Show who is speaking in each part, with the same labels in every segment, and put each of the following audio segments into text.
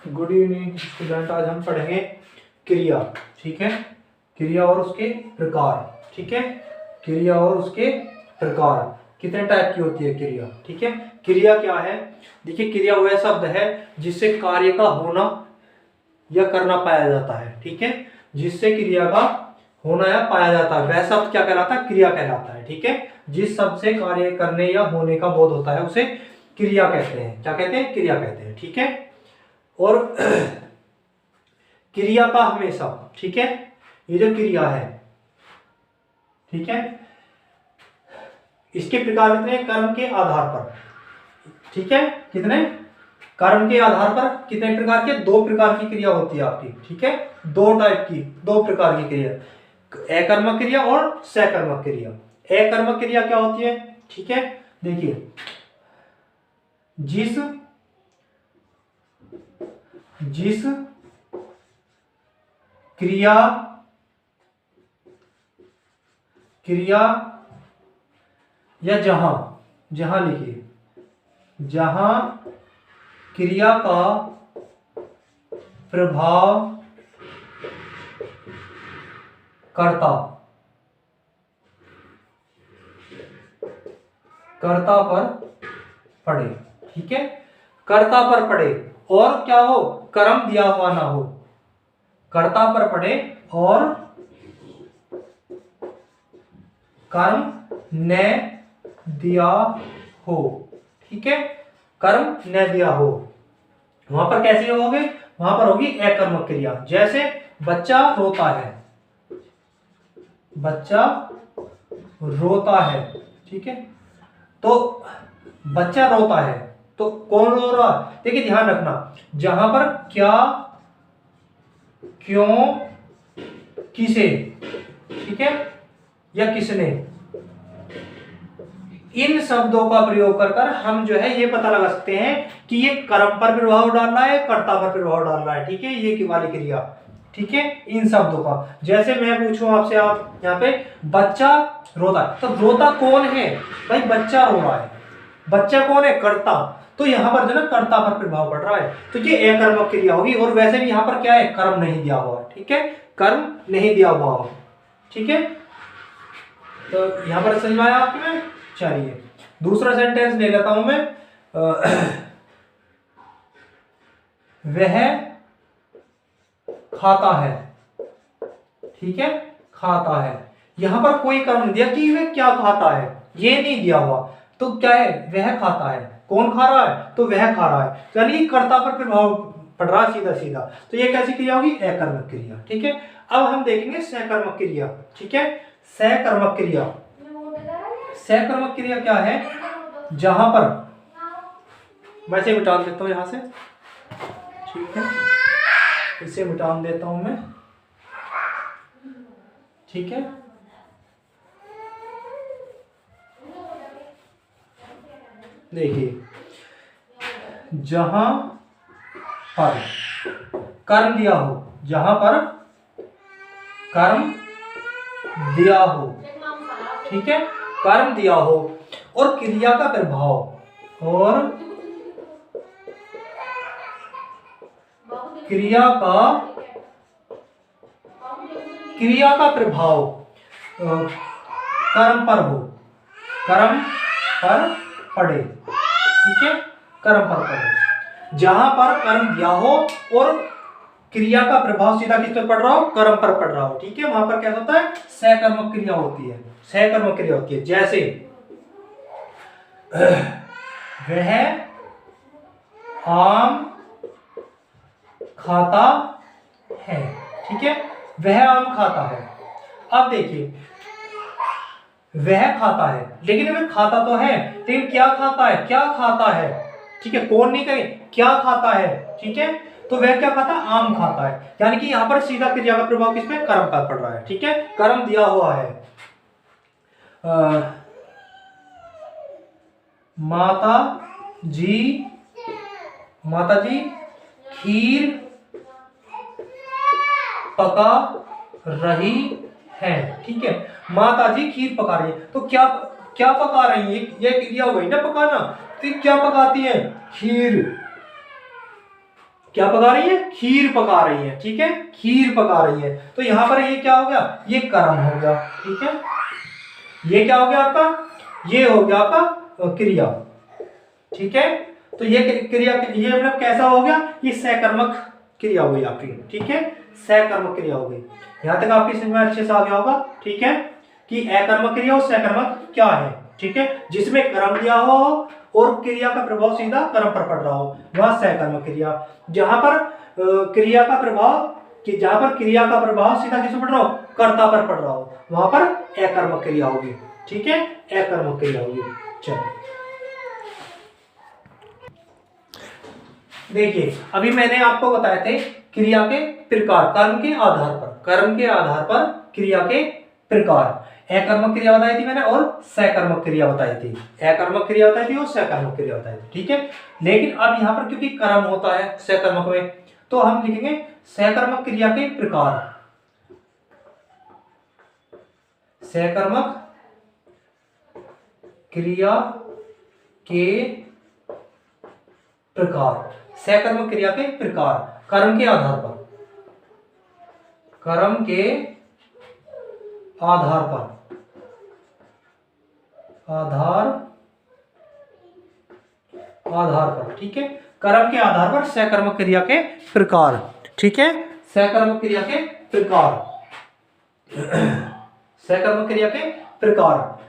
Speaker 1: Good evening student. आज हम पढ़ेंगे क्रिया। ठीक है, क्रिया और उसके प्रकार। ठीक है, क्रिया और उसके प्रकार। कितने टाइप की होती है क्रिया। ठीक है, क्रिया क्या है? देखिए, क्रिया वह शब्द है जिससे कार्य का होना या करना पाया जाता है। ठीक है, जिससे क्रिया का होना या पाया जाता है वह शब्द क्या कहलाता है? क्रिया कहलाता है। ठीक है, जिस शब्द से कार्य करने या होने का बोध होता है उसे क्रिया कहते हैं। क्या कहते हैं? क्रिया कहते हैं। ठीक है, और क्रिया का हमेशा, ठीक है, ये जो क्रिया है, ठीक है, इसके प्रकार कितने? कर्म के आधार पर। ठीक है, कितने? कर्म के आधार पर कितने प्रकार के? दो प्रकार की क्रिया होती है आपकी। ठीक है, दो टाइप की, दो प्रकार की क्रिया, अकर्मक क्रिया और सकर्मक क्रिया। अकर्मक क्रिया क्या होती है? ठीक है, देखिए, जिस जिस क्रिया या जहां लिखिए, जहां क्रिया का प्रभाव कर्ता पर पड़े। ठीक है, कर्ता पर पड़े और क्या हो? कर्म दिया हुआ ना हो। कर्ता पर पड़े और कर्म न दिया हो। ठीक है, कर्म न दिया हो, वहां पर कैसे होगे? वहां पर होगी अकर्मक क्रिया। जैसे बच्चा रोता है, बच्चा रोता है। ठीक है, तो बच्चा रोता है तो कौन रो रहा है? देखिए, ध्यान रखना, जहां पर क्या, क्यों, किसे, ठीक है, या किसने, इन शब्दों का प्रयोग कर हम जो है ये पता लगा सकते हैं कि ये कर्म पर प्रभाव डाल रहा है, कर्ता पर प्रभाव डाल रहा है। ठीक है, ये की वाली क्रिया। ठीक है, इन शब्दों का, जैसे मैं पूछूं आपसे, आप यहाँ पे बच्चा रोता है, तो रोता कौन है भाई? बच्चा रो रहा है। बच्चा कौन है? कर्ता। तो यहाँ पर जो ना कर्ता पर प्रभाव पड़ रहा है, तो ये अकर्मक क्रिया होगी। और वैसे भी यहाँ पर क्या है? कर्म नहीं दिया हुआ है। ठीक है, कर्म नहीं दिया हुआ हो। ठीक है, तो यहाँ पर समझ में आया आपको? चलिए, दूसरा सेंटेंस ले लेता हूं मैं। वह खाता है। ठीक है, खाता है, यहां पर कोई कर्म नहीं दिया कि वह क्या खाता है, ये नहीं दिया हुआ। तो क्या है? वह खाता है। कौन खा रहा है? तो वह खा रहा है, यानी कर्ता पर प्रभाव पड़ रहा है सीधा सीधा। तो ये कैसी क्रिया होगी? अकर्मक क्रिया। ठीक है, अब हम देखेंगे सकर्मक क्रिया। ठीक है, सकर्मक क्रिया। सकर्मक क्रिया क्या है? जहां पर, मैं इसे मिटा देता हूं यहां से। ठीक है, इसे मिटा देता हूं मैं। ठीक है, देखिए, जहां पर कर्म दिया हो, जहां पर कर्म दिया हो, ठीक है, कर्म दिया हो और क्रिया का प्रभाव, और क्रिया का प्रभाव कर्म पर हो, कर्म पर पड़े। ठीक है, कर्म पर पड़े, जहां पर कर्म दिया हो और क्रिया का प्रभाव सीधा किस पर पड़ रहा हो? कर्म पर पड़ रहा हो। ठीक है, वहां पर क्या होता है? सकर्मक क्रिया होती है। सकर्मक क्रिया होती है। जैसे वह आम खाता है। ठीक है, वह आम खाता है। अब देखिए, वह खाता है, लेकिन वह खाता तो है, लेकिन क्या खाता है? क्या खाता है? ठीक है, कौन नहीं कहे, क्या खाता है? ठीक है, तो वह क्या खाता है? आम खाता है, यानी कि यहां पर सीधा क्रिया का प्रभाव किस पे? कर्म पर पड़ रहा है। ठीक है, कर्म दिया हुआ है। माता जी खीर पका रही है। ठीक है, माता जी खीर पका रही है, तो क्या क्या पका रही है? ये क्रिया हो गई ना, पकाना। तो क्या पकाती है? खीर। क्या पका रही है? खीर पका रही है, ठीक है, खीर पका रही है। तो यहाँ पर ये क्या हो गया? ये कर्म हो गया, ठीक है। ये क्या हो गया आपका? ये हो गया आपका क्रिया, ठीक है। तो ये क्रिया, ये मतलब कैसा हो गया? ये सकर्मक क्रिया हो गई आपकी, ठीक है, सकर्मक क्रिया हो गई। यहां तक आपकी समझ में अच्छे से आ गया होगा, ठीक है, कि अकर्मक क्रिया और सकर्मक क्या है, ठीक है। जिसमें कर्म दिया हो और क्रिया का प्रभाव सीधा कर्म पर पड़ रहा हो, वह सकर्मक क्रिया। जहां पर क्रिया का प्रभाव, कि जहां पर क्रिया का प्रभाव सीधा किस पर पड़ रहा हो? कर्ता पर पड़ रहा हो, वहां पर अकर्मक क्रिया होगी, ठीक है, अकर्मक क्रिया होगी। चलो देखिए, अभी मैंने आपको बताए थे क्रिया के प्रकार, कर्म के आधार पर, कर्म के आधार पर क्रिया के प्रकार। अकर्मक क्रिया बताई थी मैंने और सकर्मक क्रिया बताई थी, अकर्मक क्रिया बताई थी और सकर्मक क्रिया बताई थी, ठीक है। लेकिन अब यहाँ पर क्योंकि कर्म होता है सकर्मक में, तो हम लिखेंगे सकर्मक क्रिया के प्रकार, सकर्मक क्रिया के प्रकार, सकर्मक क्रिया के प्रकार, कर्म के आधार पर, कर्म के आधार पर, आधार पर, ठीक है, कर्म के आधार पर सकर्मक क्रिया के प्रकार, ठीक है, सकर्मक क्रिया के प्रकार, सकर्मक क्रिया के प्रकार।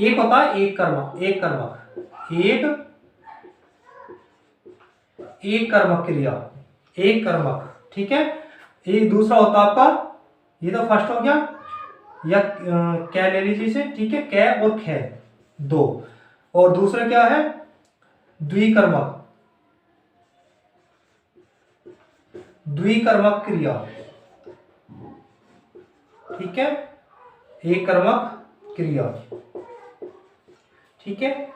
Speaker 1: एक होता है एक कर्मक, एक कर्मक, एक कर्मक क्रिया, एक कर्मक, ठीक है। एक दूसरा होता है आपका, ये तो फर्स्ट हो गया, या क्या ले लीजिए इसे, ठीक है, कै और खे दो, और दूसरा क्या है? द्विकर्मक, द्विकर्मक क्रिया, ठीक है, एक कर्मक क्रिया, ठीक है,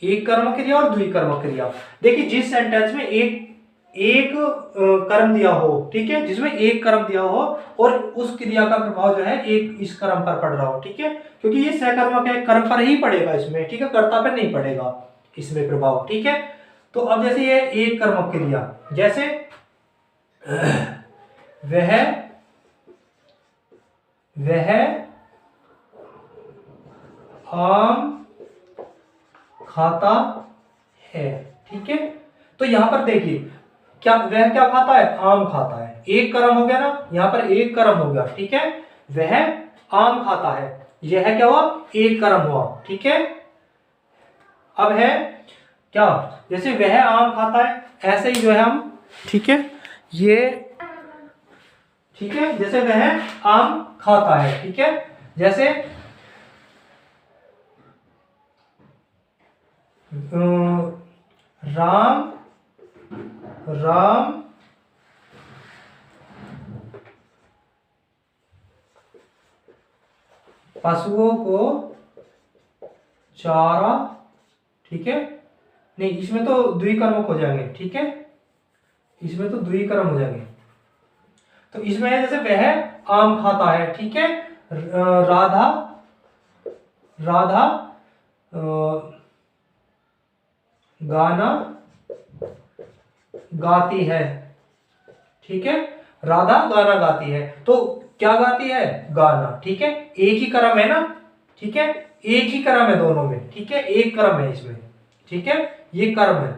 Speaker 1: एक कर्म क्रिया और द्विकर्मक क्रिया। देखिए, जिस सेंटेंस में एक कर्म दिया हो, ठीक है, जिसमें एक कर्म दिया हो और उस क्रिया का प्रभाव जो है एक इस कर्म पर पड़ रहा हो, ठीक है, क्योंकि ये सकर्मक है, कर्म पर ही पड़ेगा इसमें, ठीक है, कर्ता पर नहीं पड़ेगा इसमें प्रभाव, ठीक है। तो अब जैसे ये एक कर्मक क्रिया, जैसे वह आम खाता है, ठीक है। तो यहां पर देखिए, क्या वह क्या खाता है? आम खाता है, एक कर्म हो गया ना, यहां पर एक कर्म हो गया, ठीक है, वह आम खाता है, यह क्या हुआ? एक कर्म हुआ, ठीक है। अब है क्या? जैसे वह आम खाता है, ऐसे ही जो है हम, ठीक है, ये, ठीक है, जैसे वह आम खाता है, ठीक है, जैसे राम पशुओं को चारा, ठीक है, नहीं इसमें तो द्विकर्मक हो जाएंगे, ठीक है, इसमें तो द्विकर्म हो जाएंगे। तो इसमें जैसे वह आम खाता है, ठीक है, राधा गाना गाती है, ठीक है, राधा गाना गाती है, तो क्या गाती है? गाना, ठीक है, एक ही कर्म है ना, ठीक है, एक ही कर्म है दोनों में, ठीक है, एक कर्म है इसमें, ठीक है, ये कर्म है,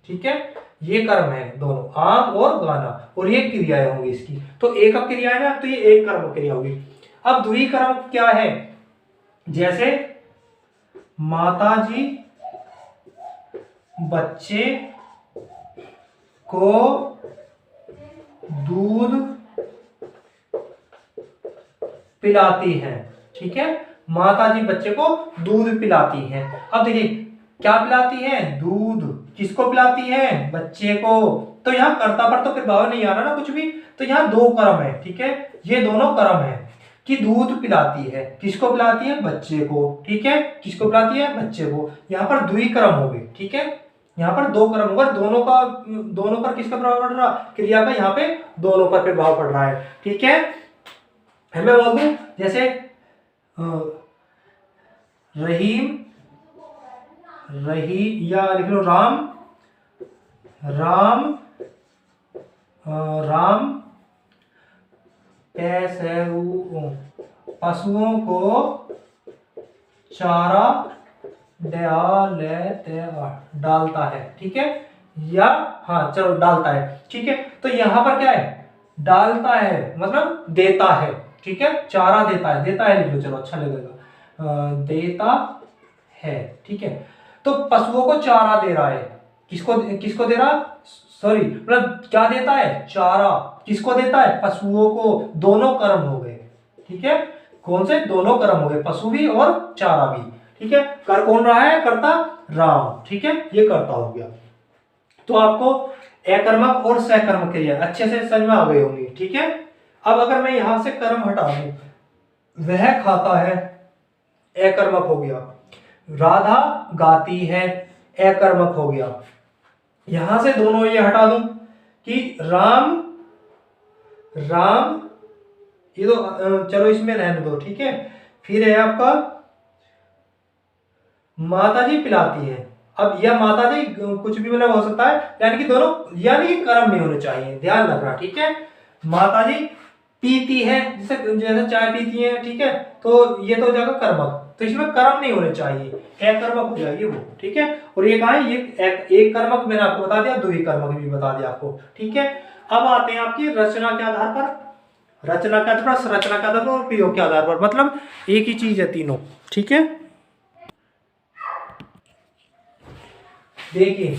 Speaker 1: ठीक है, ये कर्म है दोनों, आम और गाना, और ये क्रियाएं होंगी इसकी, तो एक क्रिया है ना, तो ये एक कर्म क्रिया होगी। अब द्विकर्म क्या है? जैसे माताजी बच्चे को दूध पिलाती है, ठीक है, माताजी बच्चे को दूध पिलाती है। अब देखिए, क्या पिलाती है? दूध। किसको पिलाती है? बच्चे को। तो यहाँ कर्ता पर तो प्रभाव नहीं आ रहा ना कुछ भी, तो यहाँ दो कर्म है, ठीक है, ये दोनों कर्म है कि दूध पिलाती है, किसको पिलाती है? बच्चे को, ठीक है, किसको पिलाती है? बच्चे को। यहाँ पर द्विकर्म हो गए, ठीक है, यहाँ पर दो कर्म होगा, दोनों पर किसका प्रभाव पड़ रहा? क्रिया का यहाँ पे दोनों पर प्रभाव पड़ रहा है, ठीक है। मैं बोल दूं जैसे रहीम, या लिख लो राम राम पशुओं को चारा डालता है, ठीक है, या हाँ चलो डालता है, ठीक है। तो यहां पर क्या है, डालता है मतलब देता है, ठीक है, चारा देता है लिख लो, चलो अच्छा लगेगा, देता है, ठीक है। तो पशुओं को चारा दे रहा है, किसको किसको दे रहा, सॉरी मतलब क्या देता है, चारा, किसको देता है, पशुओं को, दोनों कर्म हो गए, ठीक है, कौन से, दोनों कर्म हो गए, पशु भी और चारा भी, ठीक है। कर कौन रहा है, कर्ता राम, ठीक है, ये कर्ता हो गया। तो आपको अकर्मक और सकर्मक क्रिया अच्छे से समझ में आ गई होंगी, ठीक है। अब अगर मैं यहां से कर्म हटा दूं, वह खाता है, अकर्मक हो गया, राधा गाती है, अकर्मक हो गया। यहां से दोनों ये हटा दूं कि राम ये तो चलो इसमें रहने दो, ठीक है। फिर है आपका माता जी पिलाती है। अब यह माता जी कुछ भी मतलब हो सकता है, यानी कि दोनों, यानी कि कर्म नहीं होने चाहिए, ध्यान रखना, ठीक है। माता जी पीती है, जैसे जैसे चाय पीती है, ठीक है, तो ये तो हो जाएगा कर्मक, तो इसमें कर्म नहीं होने चाहिए, अकर्मक हो जाएगी वो, ठीक है। और ये कहा है, ये एक कर्मक मैंने आपको बता दिया, दो ही कर्मक भी बता दिया आपको, ठीक है। अब आते हैं आपकी रचना के आधार पर, रचना के आधार पर, संरचना के आधार पर और प्रयोग के आधार पर, मतलब एक ही चीज है तीनों, ठीक है। देखिए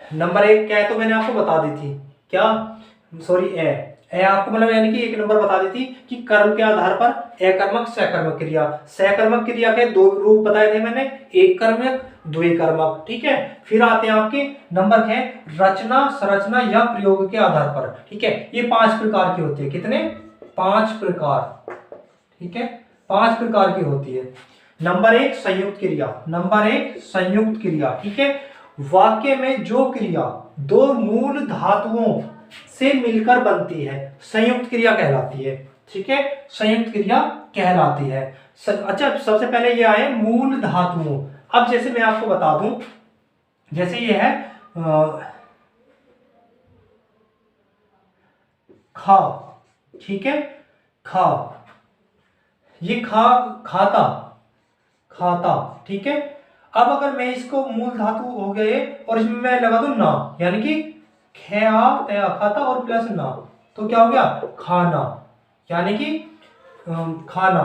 Speaker 1: नंबर 1 क्या है, तो मैंने आपको बता दी थी, क्या, सॉरी ए आपको मतलब यानी कि 1 नंबर बता दी थी कि कर्म के आधार पर अकर्मक सकर्मक क्रिया, सकर्मक क्रिया के 2 रूप बताए थे मैंने, एक कर्मक द्वि कर्मक, ठीक है। फिर आते हैं आपके नंबर है रचना, संरचना या प्रयोग के आधार पर, ठीक है। ये 5 प्रकार की होती है, कितने, 5 प्रकार, ठीक है, 5 प्रकार की होती है। नंबर 1 संयुक्त क्रिया, नंबर 1 संयुक्त क्रिया, ठीक है। वाक्य में जो क्रिया दो मूल धातुओं से मिलकर बनती है संयुक्त क्रिया कहलाती है, ठीक है, संयुक्त क्रिया कहलाती है। अच्छा सबसे पहले ये आए मूल धातुओं। अब जैसे मैं आपको बता दूं, जैसे ये है खा, ठीक है, खा, ये खाता, ठीक है। अब अगर मैं इसको मूल धातु हो गए और इसमें मैं लगा दूं ना, यानी कि खाता और प्लस ना, तो क्या हो गया, खाना, यानी कि खाना,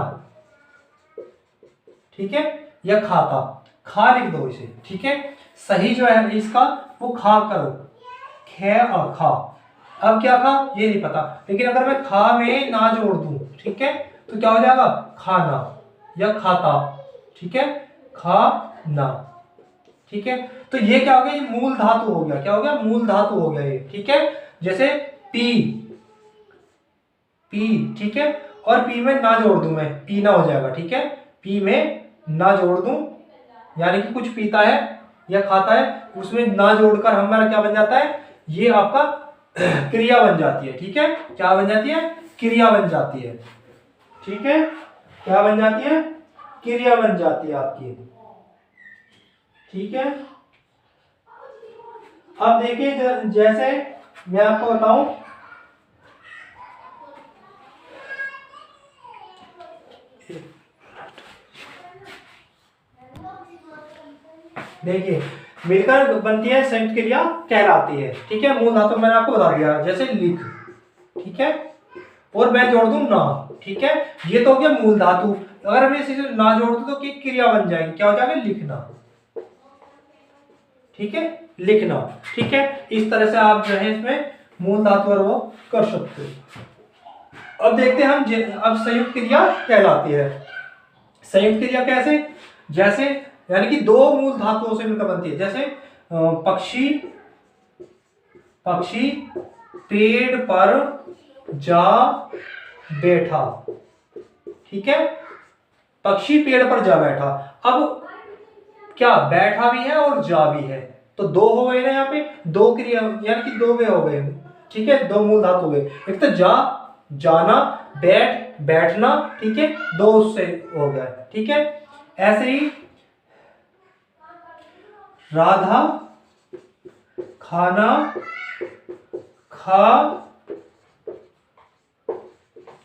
Speaker 1: ठीक है, या खाता, खा लिख दो इसे, ठीक है। सही जो है इसका वो खा करो, खा। अब क्या खा ये नहीं पता, लेकिन अगर मैं खा में ना जोड़ दूं, ठीक है, तो क्या हो जाएगा, खाना या खाता, ठीक है, खाना, ठीक है। तो ये क्या हो गया, ये मूल धातु हो गया, क्या हो गया, मूल धातु हो गया ये, ठीक है। जैसे पी, ठीक है, और पी में ना जोड़ दूं मैं, पीना हो जाएगा, ठीक है, पी में ना जोड़ दूं, यानी कि कुछ पीता है या खाता है, उसमें ना जोड़कर हमारा क्या बन जाता है, ये आपका क्रिया बन जाती है, ठीक है, क्या बन जाती है, क्रिया बन जाती है, ठीक है, क्या बन जाती है, क्रिया बन जाती है आपकी, ठीक है। अब देखिए जैसे मैं आपको बताऊं, देखिए मिलकर बनती है संयुक्त क्रिया कहलाती है, ठीक है। मूल धातु मैंने आपको बता दिया, जैसे लिख, ठीक है, और मैं जोड़ दूं ना, ठीक है, ये तो हो गया मूल धातु। अगर मैं इसे ना जोड़ दूं तो क्रिया बन जाएगी, क्या हो जाएगा, लिखना, ठीक है, लिखना, ठीक है। इस तरह से आप जो है इसमें मूल धातु और वो कर सकते हो। अब देखते हैं हम अब संयुक्त क्रिया कहलाती है। संयुक्त क्रिया कैसे, जैसे यानी कि दो मूल धातुओं से मिलकर बनती है, जैसे पक्षी पेड़ पर जा बैठा, ठीक है, पक्षी पेड़ पर जा बैठा। अब क्या बैठा भी है और जा भी है, तो दो हो गए ना यहाँ पे, दो क्रिया यानी कि दो वे हो गए, ठीक है, दो मूल धातु हो गए, एक तो जा जाना, बैठ बैठना, ठीक है, दो उससे हो गया, ठीक है। ऐसे ही राधा खाना खा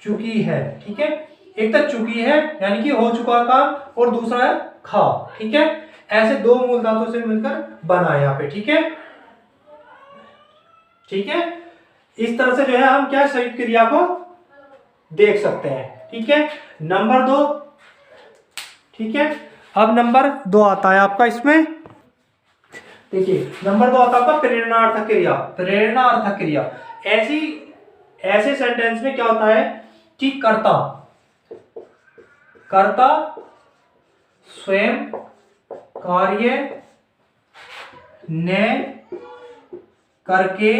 Speaker 1: चुकी है। ठीक है, एक तो चुकी है यानी कि हो चुका काम, और दूसरा है खा। ठीक है, ऐसे दो मूल धातु से मिलकर बना है यहाँ पे। ठीक है, ठीक है, इस तरह से जो है हम क्या संयुक्त क्रिया को देख सकते हैं। ठीक है, नंबर 2। ठीक है, अब नंबर 2 आता है आपका इसमें। देखिए नंबर 2 आता है आपका प्रेरणार्थक क्रिया। प्रेरणार्थक क्रिया ऐसे सेंटेंस में क्या होता है कि कर्ता स्वयं कार्य न करके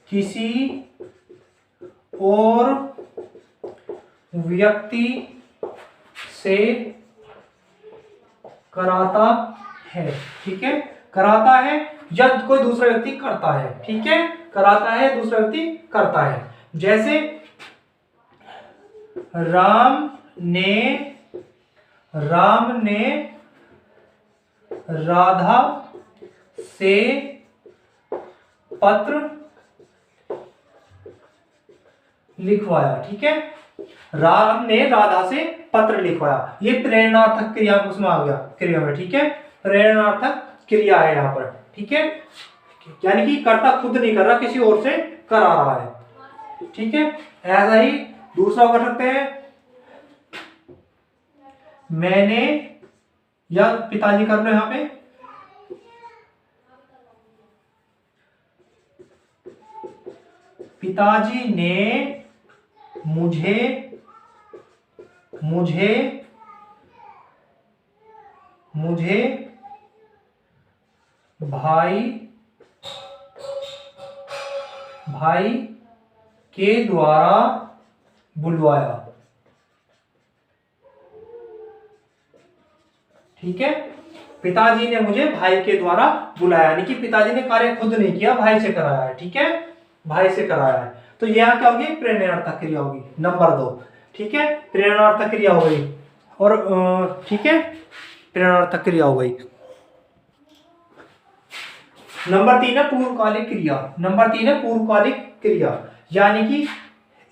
Speaker 1: किसी और व्यक्ति से कराता है। ठीक है, कराता है या कोई दूसरा व्यक्ति करता है। ठीक है, कराता है, दूसरा व्यक्ति करता है। जैसे राम ने राधा से पत्र लिखवाया। ठीक है, राम ने राधा से पत्र लिखवाया, ये प्रेरणार्थक क्रिया उसमें आ गया क्रिया में। ठीक है, प्रेरणार्थक क्रिया है यहाँ पर। ठीक है, यानी कि कर्ता खुद नहीं कर रहा, किसी और से करा रहा है। ठीक है, ऐसा ही दूसरा कर सकते हैं, मैंने, या पिताजी कर लो यहाँ पे, पिताजी ने मुझे भाई के द्वारा बुलवाया। ठीक है, पिताजी ने मुझे भाई के द्वारा बुलाया, यानी कि पिताजी ने कार्य खुद नहीं किया, भाई से कराया है। ठीक है, भाई से कराया है। तो यह क्या होगी, प्रेरणार्थक क्रिया होगी नंबर 2। ठीक है, प्रेरणार्थक क्रिया हो गई। और ठीक है, प्रेरणार्थक क्रिया हो गई। नंबर 3 है पूर्वकालिक क्रिया। नंबर 3 है पूर्वकालिक क्रिया, यानी कि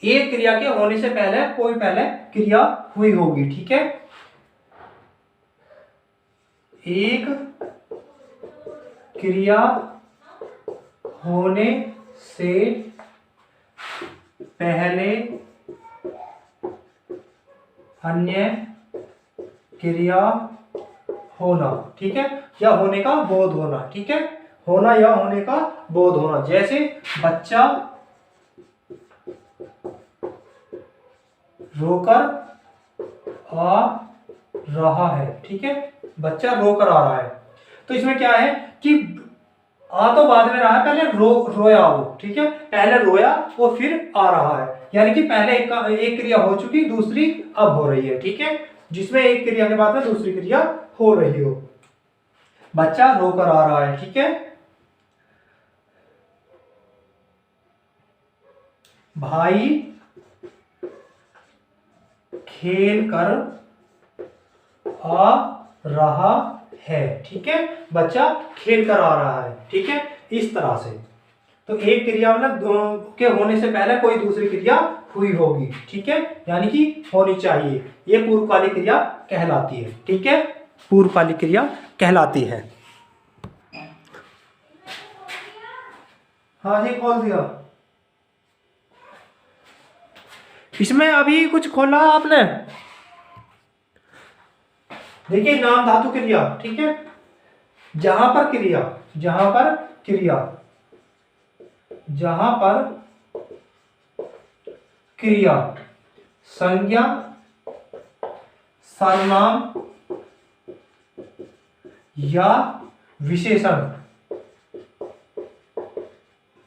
Speaker 1: एक क्रिया के होने से पहले कोई पहले क्रिया हुई होगी। ठीक है, एक क्रिया होने से पहले अन्य क्रिया होना। ठीक है, या होने का बोध होना। ठीक है, होना या होने का बोध होना। जैसे बच्चा रोकर आ रहा है। ठीक है, बच्चा रोकर आ रहा है। तो इसमें क्या है कि आ तो बाद में रहा है, पहले रोया वो। ठीक है, पहले रोया वो फिर आ रहा है, यानी कि पहले एक क्रिया हो चुकी, दूसरी अब हो रही है। ठीक है, जिसमें एक क्रिया के बाद में दूसरी क्रिया हो रही हो। बच्चा रोकर आ रहा है। ठीक है, भाई खेल कर आ रहा है। ठीक है, बच्चा खेल कर आ रहा है। ठीक है, इस तरह से तो एक क्रिया मतलब के होने से पहले कोई दूसरी क्रिया हुई होगी। ठीक है, यानी कि होनी चाहिए, ये पूर्वकालिक क्रिया कहलाती है। ठीक है, पूर्वकालिक क्रिया कहलाती है। हाँ जी, खोल दिया। इसमें अभी कुछ खोला आपने? देखिए नाम धातु क्रिया। ठीक है, जहां पर क्रिया संज्ञा, सर्वनाम या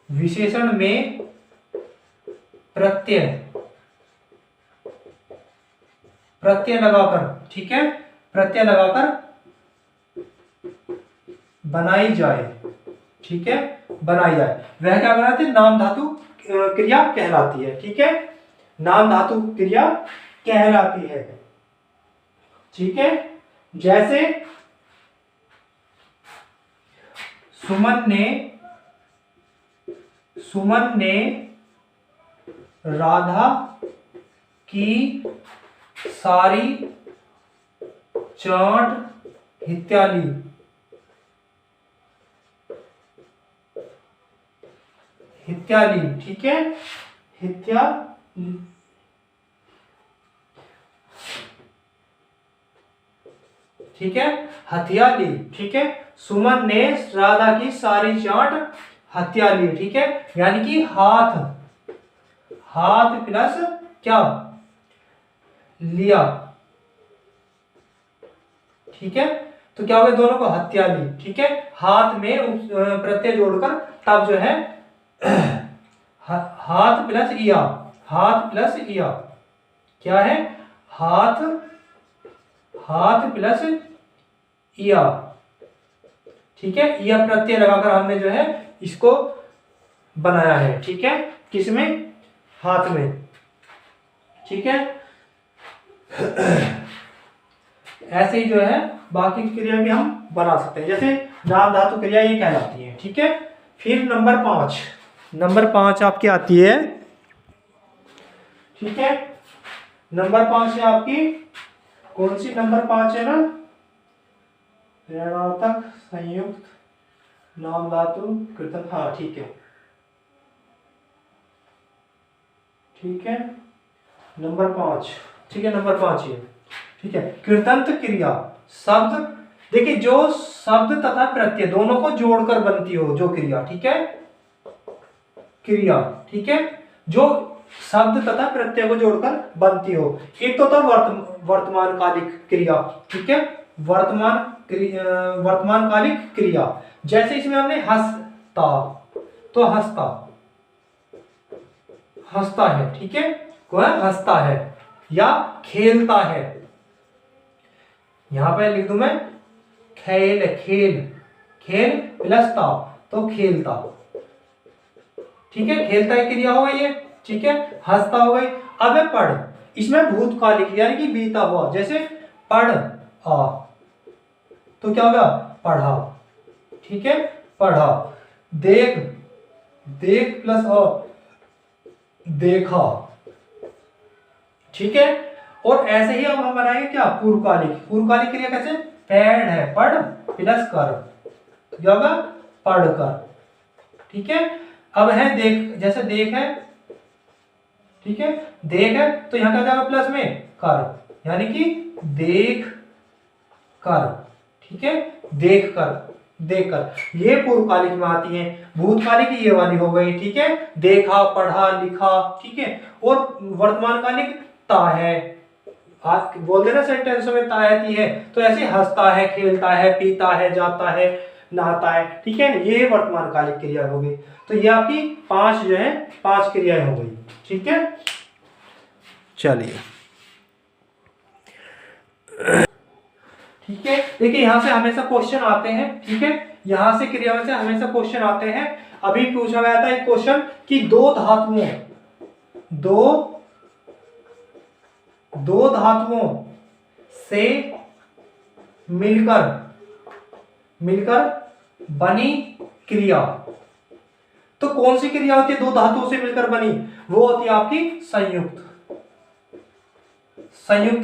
Speaker 1: विशेषण में प्रत्यय लगाकर, ठीक है, प्रत्यय लगाकर बनाई जाए। ठीक है, बनाई जाए, वह क्या कहलाती है, नाम धातु क्रिया कहलाती है। ठीक है, नाम धातु क्रिया कहलाती है। ठीक है, जैसे सुमन ने राधा की सारी चाट हित्या ली। ठीक है, हित्या ठीक है, हथिया ली। ठीक है, सुमन ने राधा की सारी चाट हथिया ली। ठीक है, यानी कि हाथ प्लस क्या लिया। ठीक है, तो क्या हो गया, दोनों को हत्या ली। ठीक है, हाथ में प्रत्यय जोड़कर तब जो है हाथ प्लस इया क्या है, हाथ प्लस इया। ठीक है, यह प्रत्यय लगाकर हमने जो है इसको बनाया है। ठीक है, किसमें, हाथ में। ठीक है, ऐसे ही जो है बाकी की क्रिया भी हम बना सकते हैं, जैसे नाम धातु क्रिया ये कहलाती है। ठीक है, फिर नंबर 5 आपकी आती है। ठीक है, नंबर 5 है आपकी, कौन सी नंबर 5 है ना, ऋणार्थक संयुक्त नाम धातु कृतंत। हाँ ठीक है, नंबर 5। ठीक है, नंबर 5 ये। ठीक है, कृतंत क्रिया शब्द, देखिए जो शब्द तथा प्रत्यय दोनों को जोड़कर बनती हो जो क्रिया। ठीक है, क्रिया। ठीक है, जो शब्द तथा प्रत्यय को जोड़कर बनती हो। एक तो था वर्तमान कालिक क्रिया। ठीक है, वर्तमान कालिक क्रिया, जैसे इसमें हमने हंसता, तो हंसता है। ठीक है, वह हंसता है, या खेलता है, यहां पर लिख दूं मैं खेल प्लस ता, तो खेलता। ठीक है, खेलता एक क्रिया हो गई है। ठीक है, हंसता हो गई। अब है पढ़, इसमें भूतकालिक यानी कि बीता हुआ, जैसे पढ़ आ, तो क्या होगा, पढ़ा। ठीक है, पढ़ा। देख प्लस अ, देखा। ठीक है, और ऐसे ही अब हम बनाएंगे क्या, पूर्वकालिक क्रिया कैसे, पैड है, पढ़ प्लस कर, तो क्या होगा, पढ़ कर। ठीक है, अब है देख, जैसे देख है। ठीक है, देख है तो यहां क्या जाएगा, प्लस में कर, यानी कि देख कर। ठीक है, देख कर, ये पूर्वकालिक में आती है। भूतकालिक ये वाली हो गई। ठीक है, देखा, पढ़ा, लिखा। ठीक है, और वर्तमान कालिक ता है, आज बोल देना सेंटेंस में ता आती है, तो ऐसे हंसता है, खेलता है, पीता है, जाता है, नहाता है। ठीक है, ये वर्तमान कालिक क्रिया हो गई। तो ये आपकी 5 जो है 5 क्रियाएं हो गई। ठीक है, चलिए। ठीक है, देखिए यहां से हमेशा क्वेश्चन आते हैं। ठीक है, यहां से क्रिया में से हमेशा क्वेश्चन आते हैं। अभी पूछा गया था एक क्वेश्चन कि दो धातुओं से मिलकर बनी क्रिया, तो कौन सी क्रिया होती है दो धातुओं से मिलकर बनी, वो होती है आपकी संयुक्त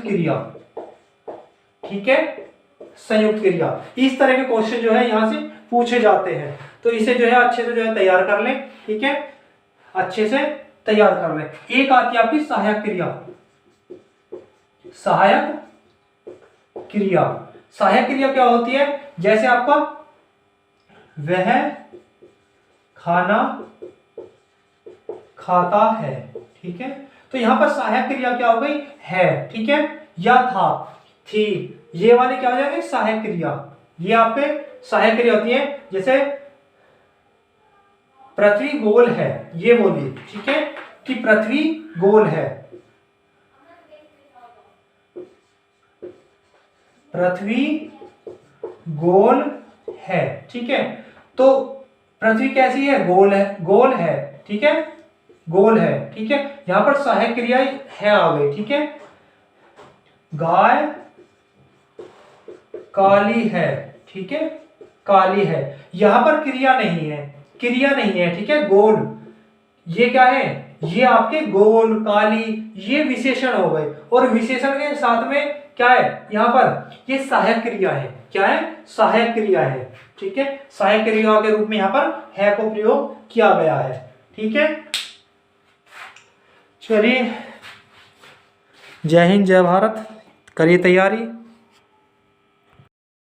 Speaker 1: क्रिया। ठीक है, संयुक्त क्रिया। इस तरह के क्वेश्चन जो है यहां से पूछे जाते हैं, तो इसे जो है अच्छे से जो है तैयार कर लें। ठीक है, अच्छे से तैयार कर लें। एक आती है आपकी सहायक क्रिया क्या होती है, जैसे आपका वह खाना खाता है। ठीक है, तो यहां पर सहायक क्रिया क्या हो गई, है। ठीक है, या था, थी, ये वाली क्या हो जाएगी, सहायक क्रिया। ये आपके सहायक क्रिया होती है। जैसे पृथ्वी गोल है, ये बोलिए। ठीक है, कि पृथ्वी गोल है, पृथ्वी गोल है। ठीक है, तो पृथ्वी कैसी है, गोल है। ठीक है, गोल है। ठीक है, यहां पर सहायक क्रिया है आ गई। ठीक है, गाय काली है। ठीक है, काली है। यहां पर क्रिया नहीं है, क्रिया नहीं है, ठीक है। गोल, ये क्या है, ये आपके गोल, काली, ये विशेषण हो गए। और विशेषण के साथ में क्या है यहाँ पर, ये सहायक क्रिया है। क्या है, सहायक क्रिया है, ठीक है। सहायक क्रिया के रूप में यहाँ पर है को प्रयोग किया गया है, ठीक है। चलिए, जय हिंद, जय भारत, करिए तैयारी।